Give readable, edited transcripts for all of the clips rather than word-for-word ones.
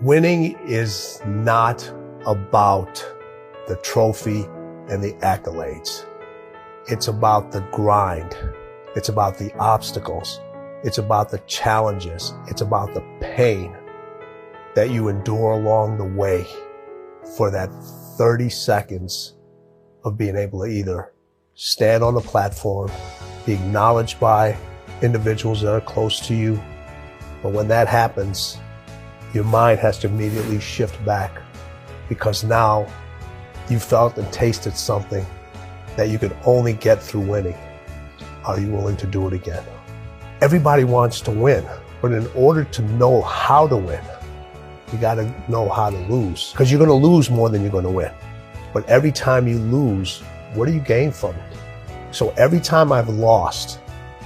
Winning is not about the trophy and the accolades. It's about the grind. It's about the obstacles. It's about the challenges. It's about the pain that you endure along the way for that 30 seconds of being able to either stand on the platform, be acknowledged by individuals that are close to you. But when that happens, your mind has to immediately shift back, because now you felt and tasted something that you could only get through winning. Are you willing to do it again? Everybody wants to win, but in order to know how to win, you got to know how to lose, because you're going to lose more than you're going to win. But every time you lose, what do you gain from it? So every time I've lost,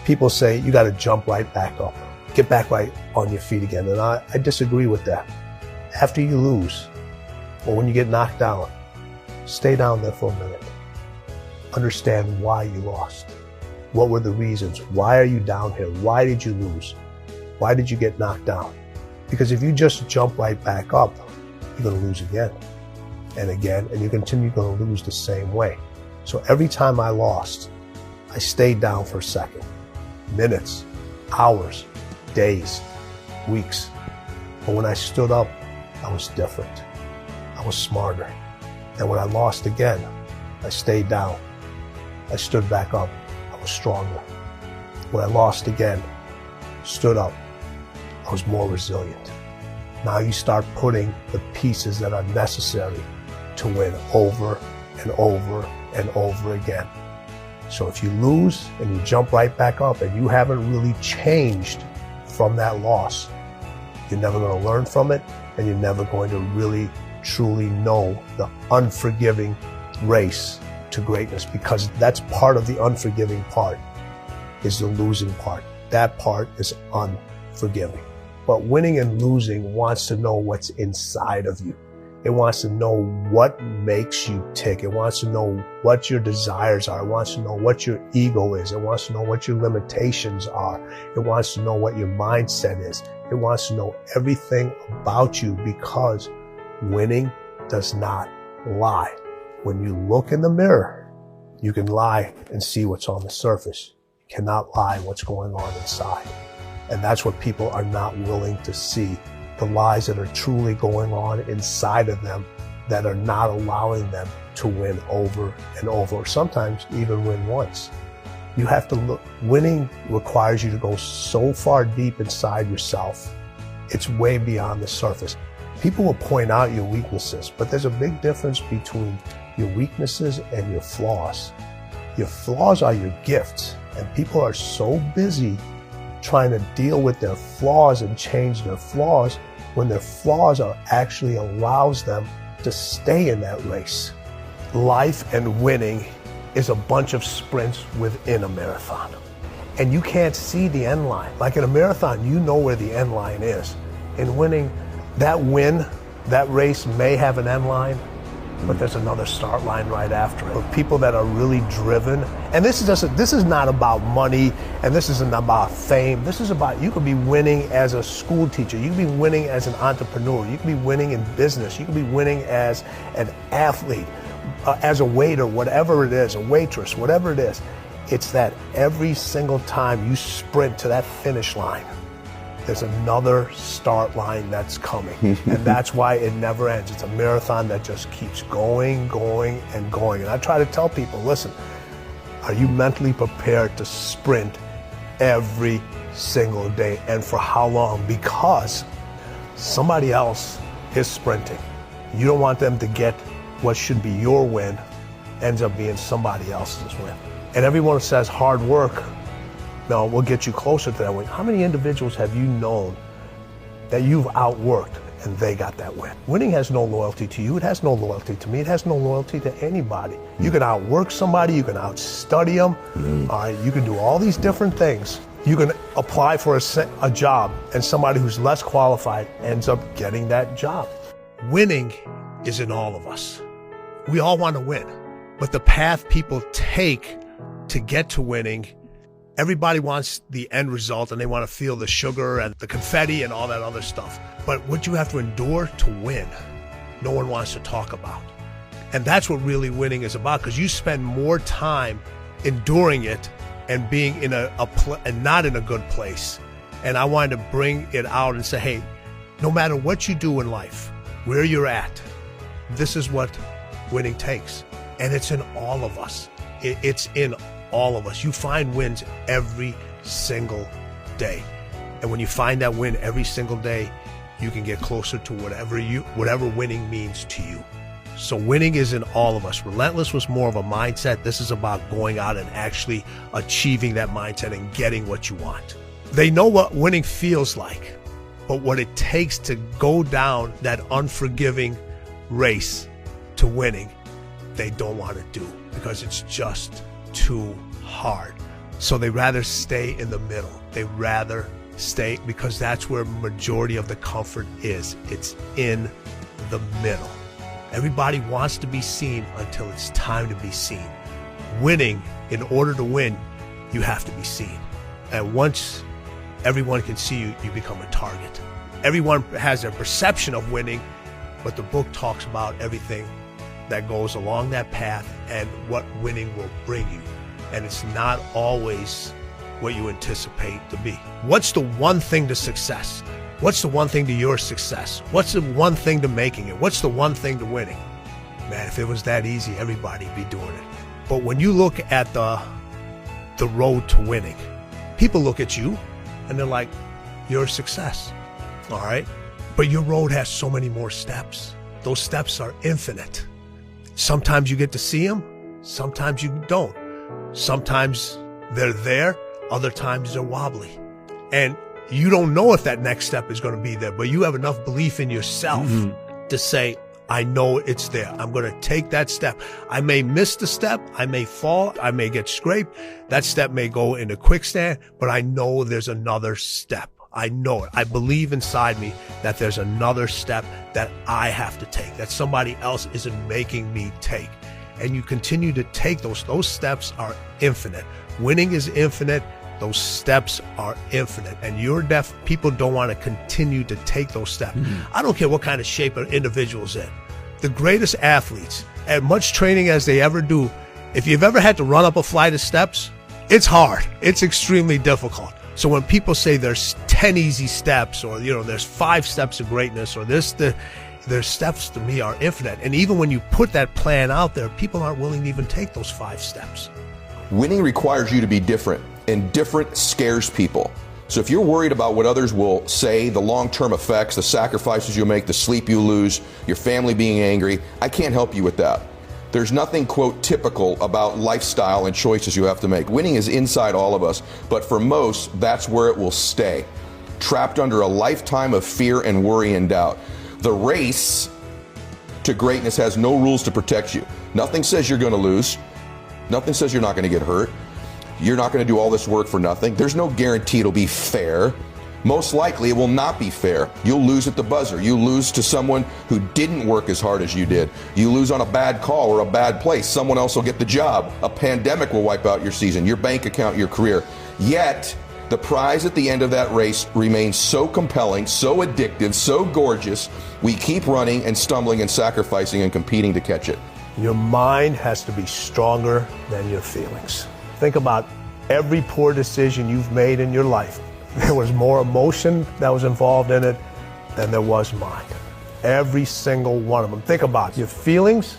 people say you got to jump right back up, get back right on your feet again. And I disagree with that. After you lose, or when you get knocked down, stay down there for a minute. Understand why you lost. What were the reasons? Why are you down here? Why did you lose? Why did you get knocked down? Because if you just jump right back up, you're going to lose again and again, and you continue going to lose the same way. So every time I lost, I stayed down for a second, minutes, hours, days, weeks. But when I stood up, I was different. I was smarter. And when I lost again, I stayed down. I stood back up. I was stronger. When I lost again, stood up, I was more resilient. Now you start putting the pieces that are necessary to win over and over and over again. So if you lose and you jump right back up and you haven't really changed from that loss, you're never going to learn from it, and you're never going to really truly know the unforgiving race to greatness, because that's part of the unforgiving part, is the losing part. That part is unforgiving. But winning and losing wants to know what's inside of you. It wants to know what makes you tick. It wants to know what your desires are. It wants to know what your ego is. It wants to know what your limitations are. It wants to know what your mindset is. It wants to know everything about you, because winning does not lie. When you look in the mirror, you can lie and see what's on the surface. You cannot lie what's going on inside. And that's what people are not willing to see. The lies that are truly going on inside of them that are not allowing them to win over and over, or sometimes even win once. You have to look. Winning requires you to go so far deep inside yourself. It's way beyond the surface. People will point out your weaknesses, but there's a big difference between your weaknesses and your flaws. Your flaws are your gifts, and people are so busy trying to deal with their flaws and change their flaws, when their flaws are actually allows them to stay in that race. Life and winning is a bunch of sprints within a marathon. And you can't see the end line. Like in a marathon, you know where the end line is. In winning, that race may have an end line, but there's another start line right after it. For people that are really driven, and this is not about money, and this isn't about fame. This is about, you could be winning as a school teacher, you could be winning as an entrepreneur, you could be winning in business, you could be winning as an athlete, as a waiter, whatever it is, a waitress, whatever it is. It's that every single time you sprint to that finish line, there's another start line that's coming. And that's why it never ends. It's a marathon that just keeps going, going, and going. And I try to tell people, listen, are you mentally prepared to sprint every single day? And for how long? Because somebody else is sprinting. You don't want them to get what should be your win, ends up being somebody else's win. And everyone who says hard work, no, we'll get you closer to that win. How many individuals have you known that you've outworked and they got that win? Winning has no loyalty to you. It has no loyalty to me. It has no loyalty to anybody. You can outwork somebody. You can outstudy them. All right, you can do all these different things. You can apply for a job, and somebody who's less qualified ends up getting that job. Winning is in all of us. We all want to win, but the path people take to get to winning Everybody wants the end result and they want to feel the sugar and the confetti and all that other stuff. But what you have to endure to win, no one wants to talk about. And that's what really winning is about, because you spend more time enduring it and being in and not in a good place. And I wanted to bring it out and say, hey, no matter what you do in life, where you're at, this is what winning takes. And it's in all of us. It's in all of us. You find wins every single day. And when you find that win every single day, you can get closer to whatever winning means to you. So winning is in all of us. Relentless was more of a mindset. This is about going out and actually achieving that mindset and getting what you want. They know what winning feels like, but what it takes to go down that unforgiving race to winning, they don't want to do, because it's just too hard. So they rather stay in the middle. They rather stay, because that's where majority of the comfort is. It's in the middle. Everybody wants to be seen until it's time to be seen. Winning, in order to win, you have to be seen. And once everyone can see you, you become a target. Everyone has their perception of winning, but the book talks about everything that goes along that path and what winning will bring you. And it's not always what you anticipate to be. What's the one thing to success? What's the one thing to your success? What's the one thing to making it? What's the one thing to winning? Man, if it was that easy, everybody'd be doing it. But when you look at the road to winning, people look at you and they're like, you're a success, all right? But your road has so many more steps. Those steps are infinite. Sometimes you get to see them, sometimes you don't. Sometimes they're there, other times they're wobbly. And you don't know if that next step is going to be there, but you have enough belief in yourself to say, I know it's there. I'm going to take that step. I may miss the step. I may fall. I may get scraped. That step may go into quicksand, but I know there's another step. I know it. I believe inside me that there's another step that I have to take, that somebody else isn't making me take. And you continue to take those. Those steps are infinite. Winning is infinite. Those steps are infinite. And people don't want to continue to take those steps. I don't care what kind of shape an individual's in. The greatest athletes, as much training as they ever do, if you've ever had to run up a flight of steps, it's hard. It's extremely difficult. So when people say there's 10 easy steps, or there's 5 steps of greatness, or their steps to me are infinite. And even when you put that plan out there, people aren't willing to even take those 5 steps. Winning requires you to be different, and different scares people. So if you're worried about what others will say, the long-term effects, the sacrifices you'll make, the sleep you lose, your family being angry, I can't help you with that. There's nothing, quote, typical about lifestyle and choices you have to make. Winning is inside all of us, but for most, that's where it will stay, trapped under a lifetime of fear and worry and doubt. The race to greatness has no rules to protect you. Nothing says you're going to lose. Nothing says you're not going to get hurt. You're not going to do all this work for nothing. There's no guarantee it'll be fair. Most likely it will not be fair. You'll lose at the buzzer. You lose to someone who didn't work as hard as you did. You lose on a bad call or a bad place. Someone else will get the job. A pandemic will wipe out your season, your bank account, your career. Yet, the prize at the end of that race remains so compelling, so addictive, so gorgeous, we keep running and stumbling and sacrificing and competing to catch it. Your mind has to be stronger than your feelings. Think about every poor decision you've made in your life. There was more emotion that was involved in it than there was mind. Every single one of them. Think about it. Your feelings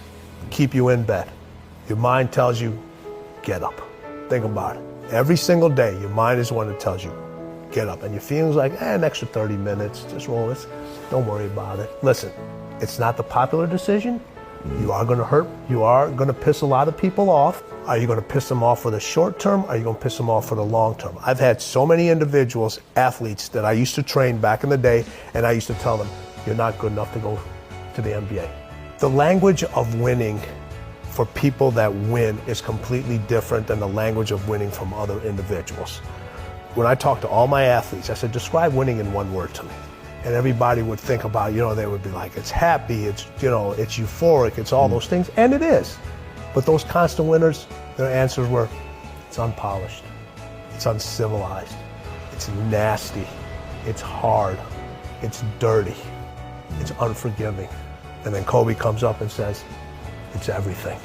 keep you in bed. Your mind tells you, get up. Think about it. Every single day, your mind is the one that tells you, get up. And your feelings like, an extra 30 minutes, just roll this. Don't worry about it. Listen, it's not the popular decision. You are going to hurt. You are going to piss a lot of people off. Are you going to piss them off for the short term? Or are you going to piss them off for the long term? I've had so many individuals, athletes that I used to train back in the day, and I used to tell them, you're not good enough to go to the NBA. The language of winning for people that win is completely different than the language of winning from other individuals. When I talk to all my athletes, I said, describe winning in one word to me. And everybody would think about, they would be like, it's happy, it's euphoric, it's all those things, and it is. But those constant winners, their answers were, it's unpolished. It's uncivilized. It's nasty. It's hard. It's dirty. It's unforgiving. And then Kobe comes up and says, it's everything.